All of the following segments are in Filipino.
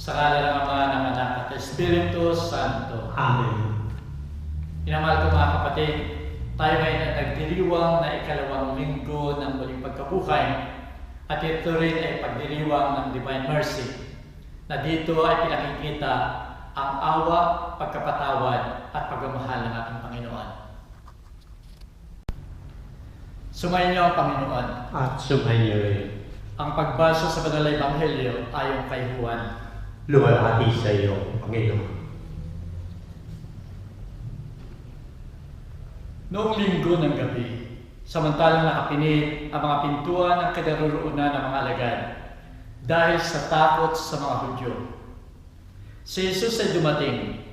Sa ngalan ng Ama, ng Anak at Espiritu Santo. Amen. Minamahal ko mga kapatid, tayo ngayon ay nagdiriwang na ikalawang linggo ng muling pagkabuhay at ito rin ay pagdiriwang ng Divine Mercy na dito ay pinakikita ang awa, pagkapatawad at pagmamahal ng ating Panginoon. Sumayin niyo ang Panginoon. At sumayin niyo rin. Ang pagbasa sa Banal na Ebanghelyo ayon kay Juan. Luwalhati sa iyo, Panginoon. Noong linggo ng gabi, samantalang nakapilit ang mga pintuan ng kadaroroonan ng mga alagad dahil sa takot sa mga Hudyo, si Jesus ay dumating,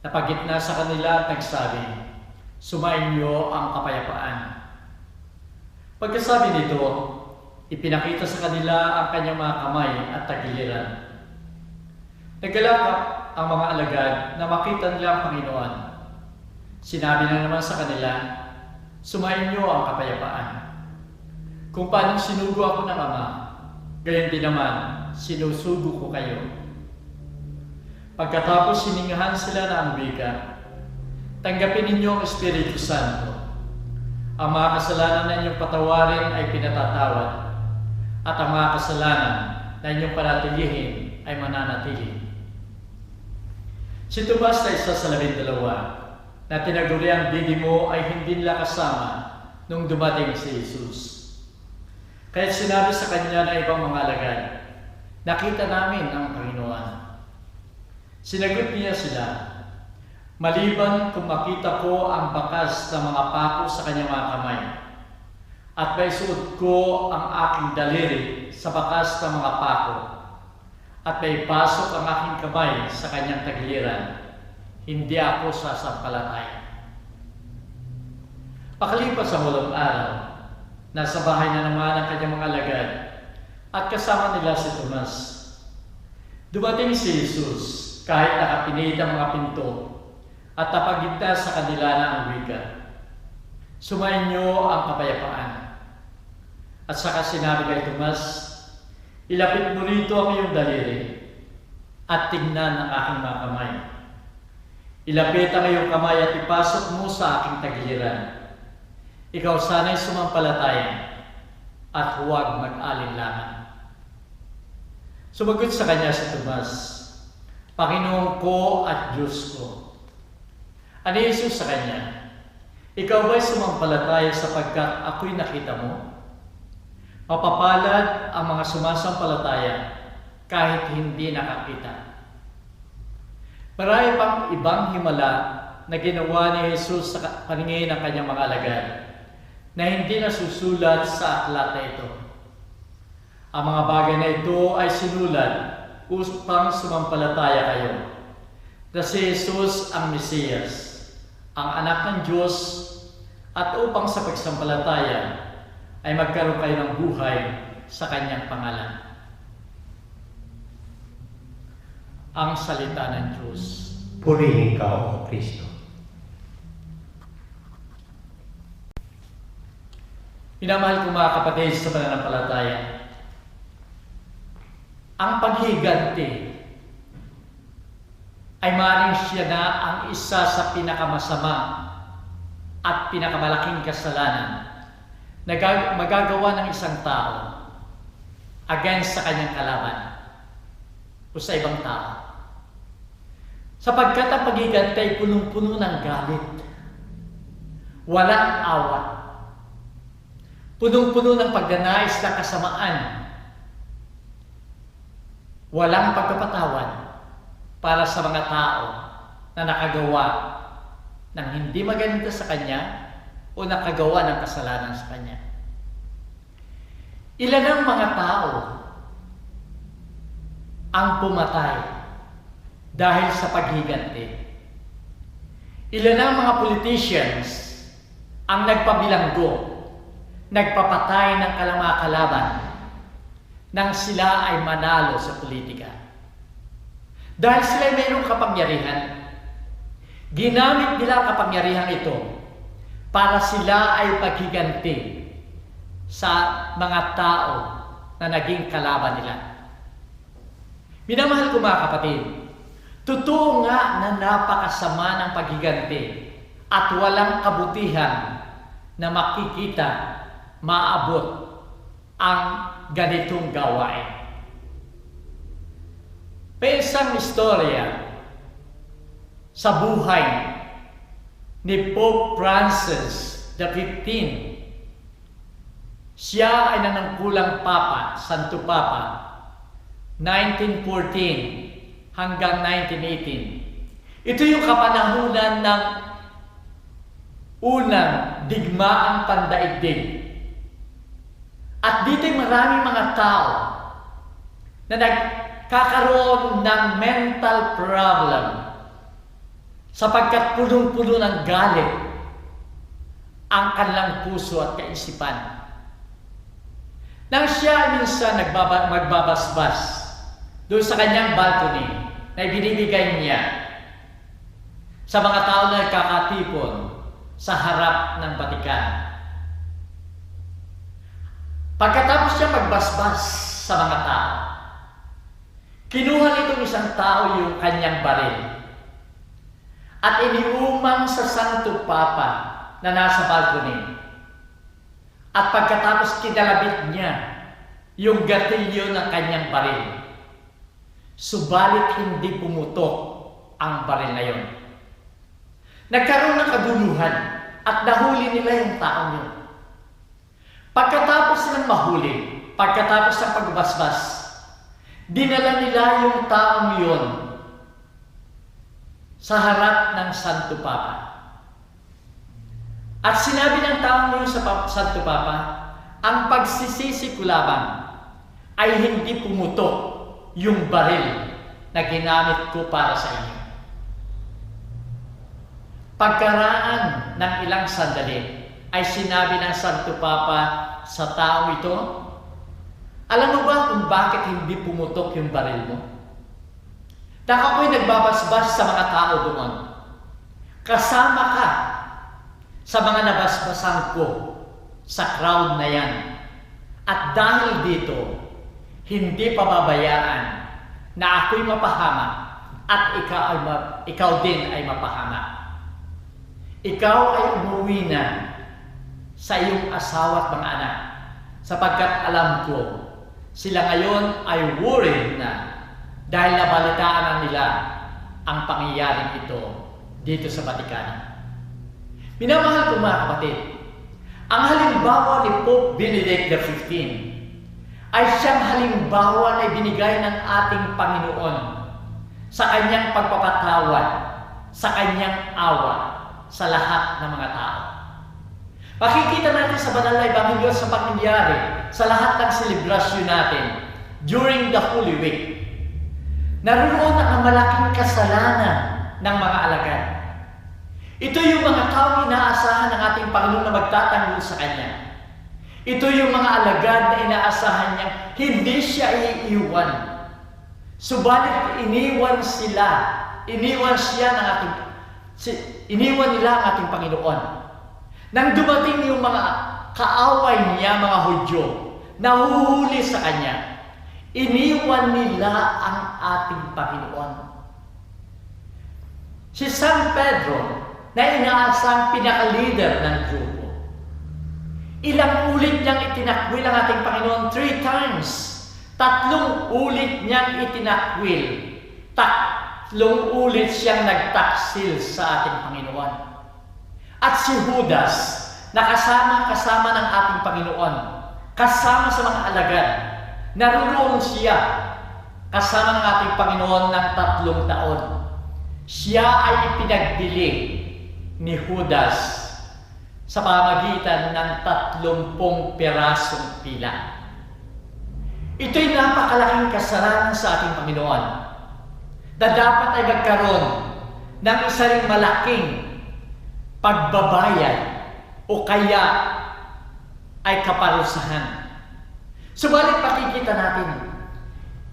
napagitna sa kanila at nagsabi, "Sumayin niyo ang kapayapaan." Pagkasabi nito, ipinakita sa kanila ang kanyang mga kamay at tagiliran. Naggalak ang mga alagad na makita nila ang Panginoon. Sinabi na naman sa kanila, "Sumayin niyo ang kapayapaan. Kung paano sinugo ako ng Ama, gayon din naman sinusugo ko kayo." Pagkatapos siningahan sila na ang wika, "Tanggapin ninyo ang Espiritu Santo. Ang mga kasalanan na inyong patawarin ay pinatatawad, at ang mga kasalanan na inyong panatilihin ay mananatili." Si Tomas na isa sa 12 na tinaguriang Didimo ay hindi nila kasama nung dumating si Jesus. Kaya sinabi sa kanya ng ibang mga alagad, "Nakita namin ang Panginoon." Sinagot niya sila, "Maliban kung makita ko ang bakas ng mga pako sa kanyang mga kamay, at maisuot ko ang aking daliri sa bakas ng mga pako, at may pasok ang aking kamay sa kanyang tagiliran, hindi ako sasampalataya." Pakalipas ang 8 araw, nasa bahay na naman ang kanyang mga alagad at kasama nila si Tomas. Dumating si Jesus kahit nakapinid ang mga pinto at napagitna sa kanila na ang wika, "Sumayin niyo ang kapayapaan." At saka sinabi kay Tomas, "Ilapit mo rito ang iyong daliri at tingnan ang aking mga kamay. Ilapit ang iyong kamay at ipasok mo sa aking tagiliran. Ikaw sana'y sumampalataya at huwag mag-alinlangan." Sumagot sa kanya si Tomas, "Panginoon ko at Diyos ko." Ani Jesus sa kanya, "Ikaw ba'y sumampalataya sapagkat ako'y nakita mo? Mapapalad ang mga sumasampalataya kahit hindi nakakita." Marami pang ibang himala na ginawa ni Jesus sa paningin ng kanyang mga alagad na hindi nasusulat sa aklat na ito. Ang mga bagay na ito ay sinulat upang sumampalataya kayo na si Jesus ang Mesiyas, ang anak ng Diyos, at upang sa pagsampalataya ay magkaroon kayo ng buhay sa kanyang pangalan. Ang salita ng Diyos. Purihin ka, O Kristo. Minamahal ko mga kapatid sa pananampalataya, ang paghiganti ay maaaring siya na ang isa sa pinakamasama at pinakamalaking kasalanan na magagawa ng isang tao against sa kanyang kalaban o sa ibang tao. Sapagkat ang paghiganti ay punong-puno ng galit, walang awa, punong-puno ng pagdanais ng kasamaan, walang pagkapatawad para sa mga tao na nakagawa ng hindi maganda sa kanya o nakagawa ng kasalanan sa kanya. Ilan ang mga tao ang pumatay dahil sa paghiganti? Ilan ang mga politicians ang nagpabilanggo, nagpapatay ng kalaban nang sila ay manalo sa politika? Dahil sila ay mayroong kapangyarihan, ginamit nila ang kapangyarihan ito para sila ay paghiganti sa mga tao na naging kalaban nila. Minamahal ko mga kapatid, totoo nga na napakasama ng paghiganti at walang kabutihan na makikita, maabot ang ganitong gawain. May isang istorya sa buhay ni Pope Francis XV. Siya ay nanangkulang Papa, Santo Papa, 1914 hanggang 1918. Ito yung kapanahunan ng unang digmaang pandaigdig. At dito'y maraming mga tao na nagkakaroon ng mental problem sapagkat punong-puno ng galit ang kanilang puso at kaisipan. Nang siya minsan magbabasbas doon sa kanyang balcony na ibinibigay niya sa mga tao na nagkakatipon sa harap ng Batikan. Pagkatapos siya magbasbas sa mga tao, kinuha nitong isang tao yung kanyang baril at iniumang sa Santo Papa na nasa balcony. At pagkatapos kinalabit niya yung gatilyo ng kanyang baril. Subalit hindi pumutok ang baril na yun. Nagkaroon ng kaguluhan at nahuli nila yung taong yun. Pagkatapos ng mahuli, pagkatapos ng pagbasbas, dinala nila yung taong yun sa harap ng Santo Papa. At sinabi ng taong yun sa Santo Papa, ang pagsisisi ko lamang ay hindi pumutok yung baril na ginamit ko para sa inyo. Pagkaraan ng ilang sandali, ay sinabi ng Santo Papa sa tao ito, alam mo ba kung bakit hindi pumutok yung baril mo? Dahil ako'y nagbabasbas sa mga tao doon. Kasama ka sa mga nabasbasan ko sa crowd na yan. At dahil dito, hindi pababayaan na ako'y mapahamak at ikaw din ay mapahamak. Ikaw ay umuwi na sa iyong asawa at mga anak sapagkat alam ko sila ngayon ay worried na dahil nabalitaan na nila ang pangyayaring ito dito sa Batikan. Minamahal ko mga kapatid, ang halimbawa ni Pope Benedict XV ay siyang halimbawa na ibinigay ng ating Panginoon sa kanyang pagpapatawad, sa kanyang awa sa lahat ng mga tao. Makikita natin sa banal na Ebanghelyo sa pangyayari sa lahat ng selebrasyon natin during the Holy Week. Naroon ang malaking kasalanan ng mga alagad. Ito yung mga taong inaasahan ng ating Panginoon na magtatanggol sa Kanya. Ito yung mga alagad na inaasahan niya, hindi siya iiwan. Subalit iniwan nila ang ating Panginoon. Nang dumating yung mga kaaway niya, mga Hudyo, nahuhuli sa Kanya, iniwan nila ang ating Panginoon. Si San Pedro, na inaasang pinaka-leader ng grupo, ilang ulit niyang itinakwil ang ating Panginoon? 3 times. 3 ulit niyang itinakwil. 3 ulit siyang nagtaksil sa ating Panginoon. At si Judas, na kasama ng ating Panginoon, kasama sa mga alagad, naroon siya kasama ng ating Panginoon ng 3 taon. Siya ay ipinagbili ni Judas sa pamamagitan ng 30 pirasong pila. Ito'y napakalaking kasalanan sa ating Panginoon na dapat ay magkaroon ng isa ring malaking pagbabayad o kaya ay kaparusahan. Subalit pakikita natin,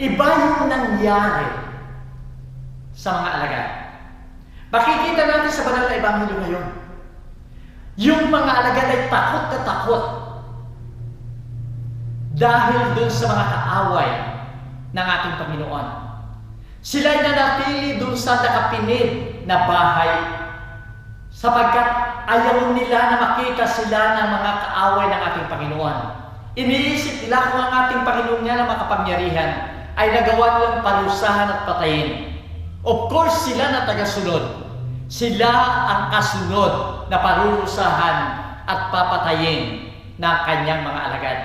iba yung nangyari sa mga alagad. Makikita natin sa banal na Ebanghelyo ngayon, yung mga alagad ay takot na takot dahil dun sa mga kaaway ng ating Panginoon. Sila'y nanatili doon sa nakapinid na bahay sapagkat ayaw nila na makita sila ng mga kaaway ng ating Panginoon. Iniisip nila kung ang ating Panginoon nga na makapangyarihan ay nagawa nilang parusahan at patayin. Of course, sila na tagasunod. Sila ang kasunod na parurusahan at papatayin ng kanyang mga alagad.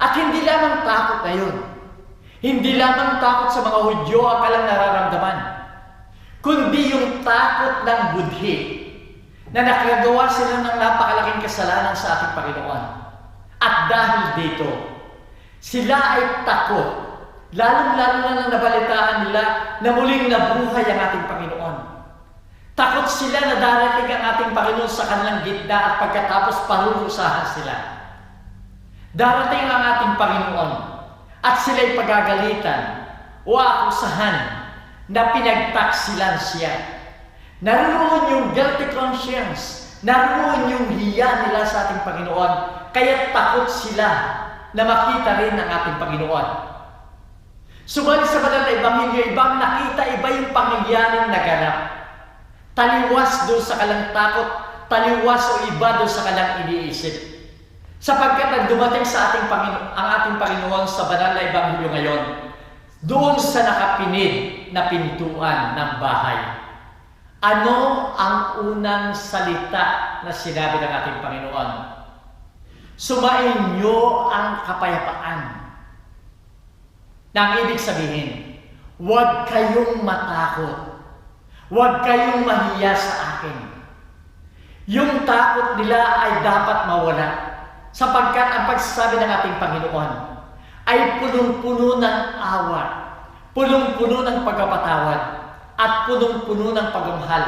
At hindi lamang takot na yun. Hindi lamang takot sa mga Hudyo ang kanilang nararamdaman, kundi yung takot ng budhi na nakagawa sila ng napakalaking kasalanan sa ating Panginoon. At dahil dito, sila ay takot, lalong-lalo na nang nabalitaan nila na muling nabuhay ang ating Panginoon. Takot sila na darating ang ating Panginoon sa kanilang gitna at pagkatapos parurusahan sila. Darating ang ating Panginoon at sila'y pagagalitan o akusahan na pinagtaksilan siya. Naroon yung guilty conscience, naroon yung hiya nila sa ating Panginoon, kaya takot sila na makita rin ang ating Panginoon. Subalit sa banal na Ebanghelyo, ibang nakita, iba yung pangyayaring naganap. Taliwas doon sa kalang takot, taliwas o iba doon sa kalang iniisip. Sapagkat ang dumating sa ating ang ating Panginoon sa banal na Ebanghelyo ngayon, doon sa nakapinid na pintuan ng bahay. Ano ang unang salita na sinabi ng ating Panginoon? Sumainyo ang kapayapaan. Nang ibig sabihin, huwag kayong matakot. Huwag kayong mahiya sa akin. Yung takot nila ay dapat mawala. Sapagkat ang pagsasabi ng ating Panginoon ay punong-puno ng awa, punong-puno ng pagpapatawad, at punong-puno ng pagmamahal,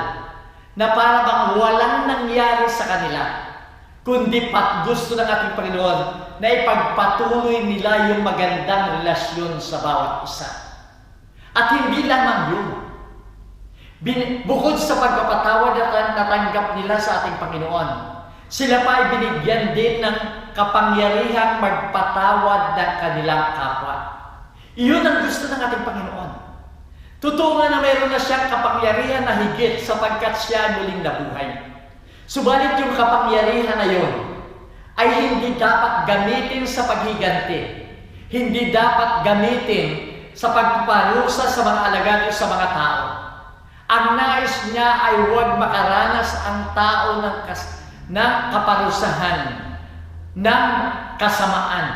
na para bang walang nangyari sa kanila, kundi gusto ng ating Panginoon na ipagpatuloy nila yung magandang relasyon sa bawat isa. At hindi lamang yun. Bukod sa pagpapatawad at natanggap nila sa ating Panginoon, sila pa ay binigyan din ng kapangyarihang magpatawad ng kanilang kapwa. Iyon ang gusto ng ating Panginoon. Totoo nga na mayroon na siyang kapangyarihan na higit sapagkat siya ay muling nabuhay. Subalit yung kapangyarihan na yun ay hindi dapat gamitin sa paghiganti. Hindi dapat gamitin sa pagpaparusa sa mga alagad o sa mga tao. Ang nais niya ay huwag makaranas ang tao ng kaparusahan, ng kasamaan.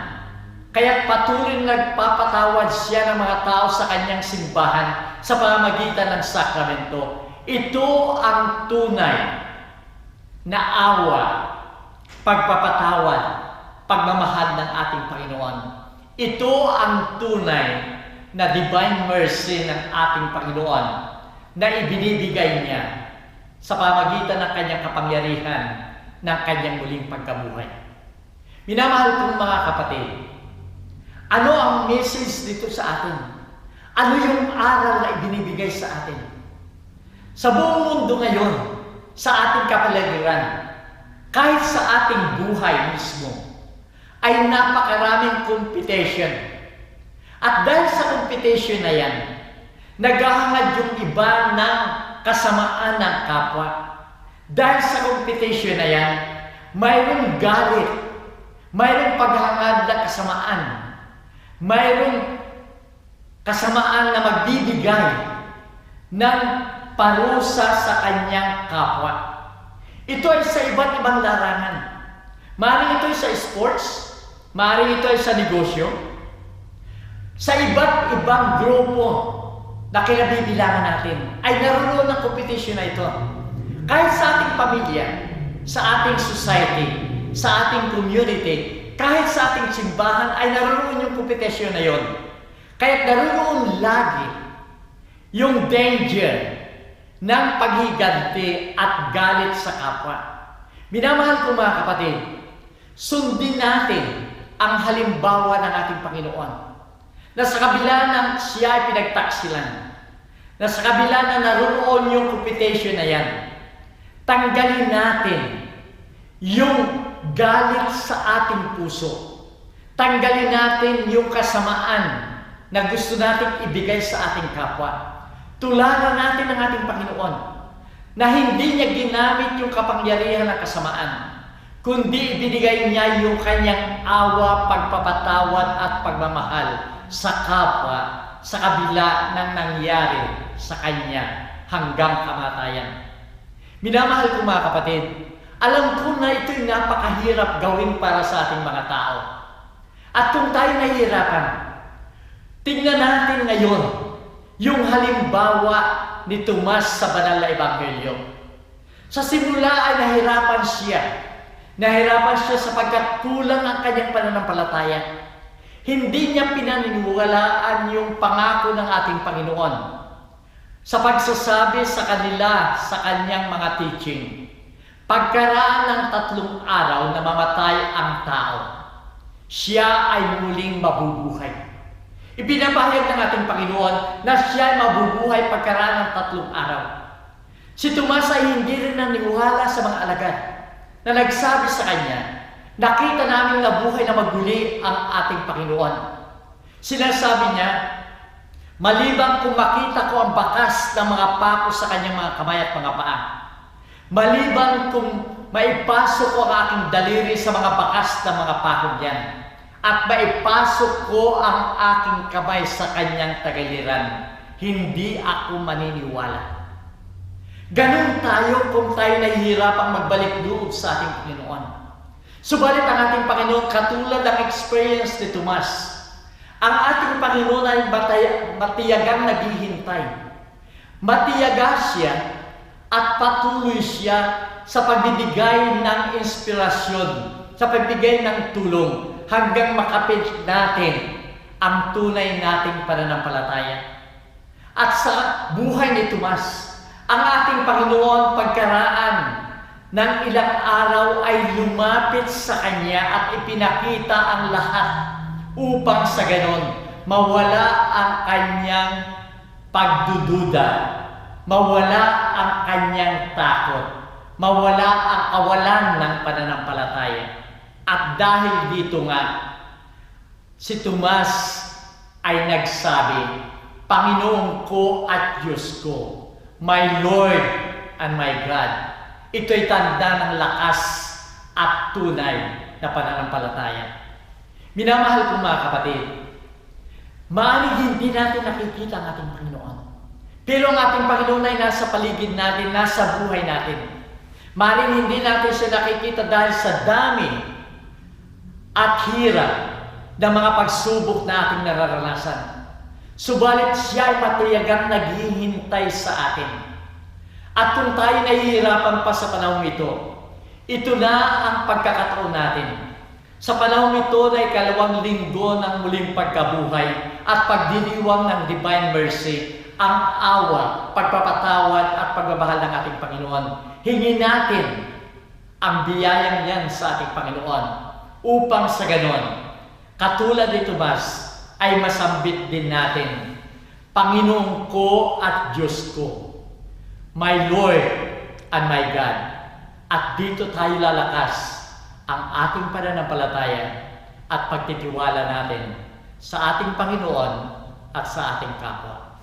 Kaya patuloy nagpapatawad siya ng mga tao sa kanyang simbahan sa pamamagitan ng sakramento. Ito ang tunay na awa, pagpapatawad, pagmamahal ng ating Panginoon. Ito ang tunay na divine mercy ng ating Panginoon na ibinibigay niya sa pamamagitan ng kanyang kapangyarihan ng kanyang muling pagkabuhay. Minamahal kong mga kapatid, ano ang message dito sa atin? Ano yung aral na ibinibigay sa atin? Sa buong mundo ngayon, sa ating kapaligiran, kahit sa ating buhay mismo, ay napakaraming competition. At dahil sa competition na yan, naghahangad yung iba ng kasamaan ng kapwa. Dahil sa competition na yan, mayroong galit, mayroong paghangad ng kasamaan, mayroong kasamaan na magbibigay ng parusa sa kanyang kapwa. Ito ay sa iba't ibang larangan. Maaaring ito ay sa sports, maaaring ito ay sa negosyo, sa iba't ibang grupo na kinabibilangan natin ay naroon ng competition na ito. Kahit sa ating pamilya, sa ating society, sa ating community, kahit sa ating simbahan ay naroon yung competition na yon. Kaya naroon lagi yung danger ng paghiganti at galit sa kapwa. Minamahal ko mga kapatid, sundin natin ang halimbawa ng ating Panginoon na sa kabila ng siya ay pinagtaksilan, na sa kabila na naroon yung competition na yan, tanggalin natin yung galit sa ating puso. Tanggalin natin yung kasamaan na gusto nating ibigay sa ating kapwa. Tularan natin ang ating Panginoon na hindi niya ginamit yung kapangyarihan ng kasamaan, kundi ibinigay niya yung kanyang awa, pagpapatawad at pagmamahal sa kapwa sa kabila ng nangyari sa kanya hanggang kamatayan. Minamahal ko mga kapatid, alam ko na ito'y napakahirap gawin para sa ating mga tao. At kung tayo nahihirapan, tingnan natin ngayon yung halimbawa ni Tomas sa banal na ebanghelyo. Sa simula ay nahirapan siya. Nahirapan siya sapagkat kulang ang kanyang pananampalataya. Hindi niya pinaniniwalaan yung pangako ng ating Panginoon sa pagsasabi sa kanila sa kanyang mga teaching. Pagkaraan ng 3 araw na mamatay ang tao, siya ay muling mabubuhay. Ipinapahayag ng ating Panginoon na siya ay mabubuhay pagkaraan ng 3 araw. Si Tomas ay hindi rin naniwala sa mga alagad na nagsabi sa kanya, nakita namin na buhay na maguli ang ating Panginoon. Sinasabi niya, maliban kung makita ko ang bakas ng mga pako sa kanyang mga kamay at mga paa, maliban kung maipasok ko ang aking daliri sa mga bakas ng mga pako niyan, at maipasok ko ang aking kamay sa kanyang tagaliran, hindi ako maniniwala. Ganun tayo kung tayo nahihirapang magbalik loob sa ating Panginoon. Subalit ang ating Panginoon, katulad ng experience ni Tomas, ang ating Panginoon ay matiyagang naghihintay. Matiyaga siya at patuloy siya sa pagbibigay ng inspirasyon, sa pagbibigay ng tulong, hanggang makapit natin ang tunay nating pananampalataya. At sa buhay ni Tomas, ang ating Panginoon pagkaraan ng ilang araw ay lumapit sa kanya at ipinakita ang lahat upang sa ganon mawala ang kanyang pagdududa, mawala ang kanyang takot, mawala ang kawalan ng pananampalataya. At dahil dito nga, si Tomas ay nagsabi, Panginoon ko at Diyos ko, my Lord and my God. Ito'y tanda ng lakas at tunay na pananampalataya. Minamahal kong mga kapatid, maaaring hindi natin nakikita ang ating Panginoon. Pero ang ating Panginoon ay nasa paligid natin, nasa buhay natin. Maaaring hindi natin siya nakikita dahil sa dami at hirap ng mga pagsubok na ating nararanasan. Subalit siya ay matiyagang naghihintay sa atin. At kung tayo nahihirapan pa sa panahon ito na ang pagkakataon natin. Sa panahon ito na 2 linggo ng muling pagkabuhay at pagdiriwang ng Divine Mercy, ang awa, pagpapatawad at pagmamahal ng ating Panginoon. Hingin natin ang biyayang yan sa ating Panginoon upang sa ganon, katulad ni Tomas, ay masambit din natin, Panginoon ko at Diyos ko, my Lord and my God. At dito tayo lalakas ang ating pananampalataya at pagtitiwala natin sa ating Panginoon at sa ating kapwa.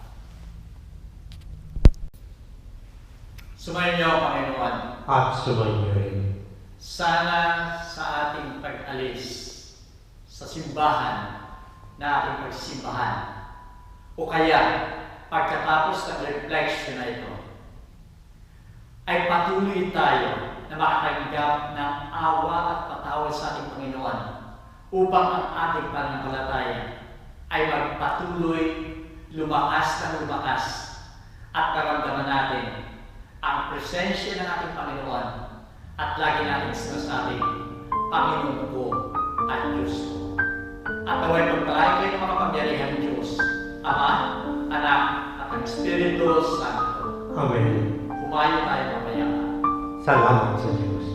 Sumayin niyo, Panginoon. At sumayin rin. Sana sa ating pag-alis sa simbahan na ating pagsimbahan o kaya pagkatapos ng reflection na ito, ay patuloy tayo na makatanggap ng awa at patawad sa ating Panginoon upang ang ating pananampalataya ay magpatuloy, lumakas na lumakas at naramdaman natin ang presensya ng ating Panginoon at lagi natin sinasabi, Panginoon ko at Diyos ko. At naway magpalain kayo ng makapangyarihan ng Diyos, Ama, Anak, at ang Espiritu Santo. Amen. Humayo tayo mamaya. Salamat sa Diyos.